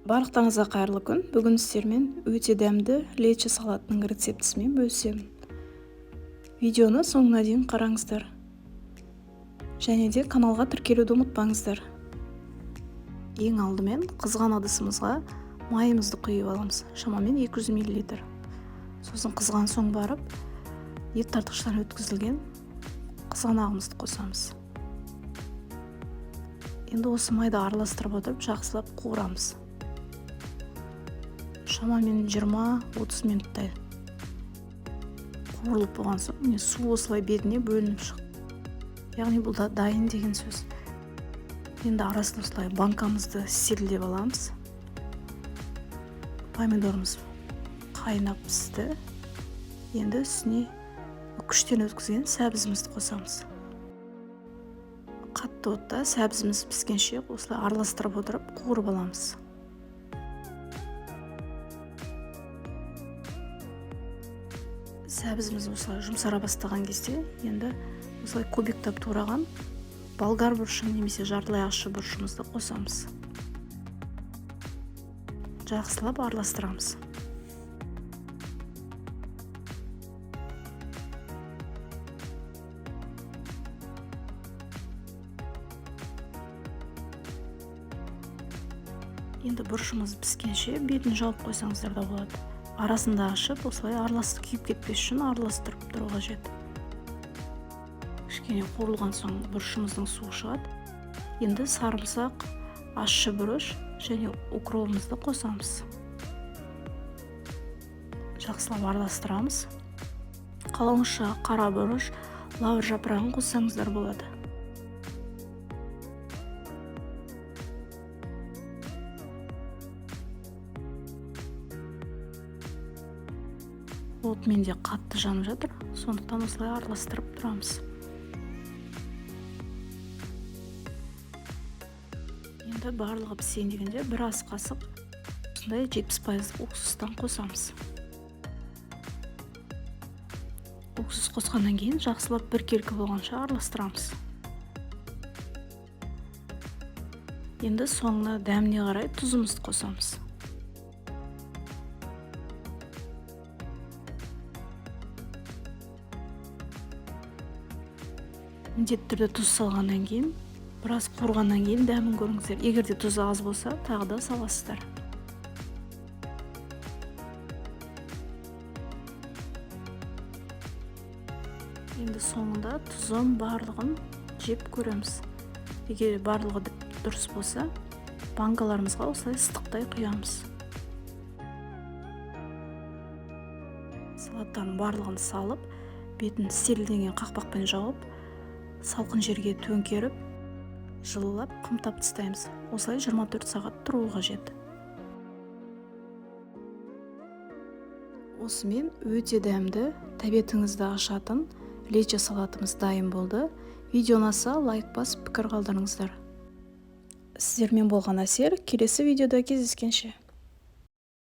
Барлықтарыңызға қайырлы күн. Бүгін сіздермен өте дәмді лечо салатының рецептісімен бөлісемін. Видеоны соңына дейін қараңыздар. Және де каналға тіркелуді ұмытпаңыздар. Ең алдымен қызған ыдысымызға майымызды құйып аламыз. Шамамен 200 мл. Сосын қызған соң барып, ет тартқыштан өткізілген қызған ағымызды қосамыз. Енді осы майды араластырып отырып, жақсылап қуырамыз. Шамамен 20-30 минуттай қуырылып болған соң, су осылай бетіне бөлініп шықты. Яғни бұл да дайын деген сөз. Енді арасын осылай банкамызды стерильдеп аламыз. Помидорымыз қайнап пісті. Енді үстіне күштен өткізген сәбізімізді қосамыз. Қатты отта сәбізіміз піскенше осылай араластырып отырып қуырып аламыз. Сәбізіміз осылай жұмсара бастаған кезде, енді осылай кубиктап тураған болгар бұрышын немесе жартылай ащы бұрышымызды қосамыз. Жақсылап араластырамыз. Енді бұрышымыз піскенше бетін жауып қойсаңыздар да болады. Арасында ашып, осылай араласып күйіп кетпес үшін араластырып тұру қажет. Кішкене қуырылған соң бұрышымыздың суы шығады. Енді сарымсақ, ащы бұрыш және укропымызды қосамыз. Жақсылап араластырамыз. Қалауыңызша қара бұрыш, лавр жапырағын қоссаңыздар болады. От менде қатты жанып жатыр, сондықтан осылай араластырып тұрамыз. Енді барлығы пісейін дегенде бір ас қасық 70% уксустан қосамыз. Уксус қосқаннан кейін жақсылап біркелкі болғанша араластырамыз. Енді соңына дәміне қарай тұзымызды қосамыз. Міндетті түрде тұз салғаннан кейін, біраз қуырғаннан кейін дәмін көріңіздер. Егер де тұзы аз болса, тағы да саласыздар. Енді соңында тұзын барлығын жеп көреміз. Егер барлығы дұрыс болса, банкаларымызға осылай ыстықтай құямыз. Салаттардың барлығын салып, бетін стерильденген қақпақпен жауып, салқын жерге төңкеріп, жылылап қымтап тастаймыз. Осылай 24 сағат тұруы қажет. Осымен өте дәмді, тәбетіңізді ашатын лечо салатымыз дайын болды. Видео ұнаса лайк басып пікір қалдырыңыздар. Сіздермен болған Әсел, келесі видеода кездескенше.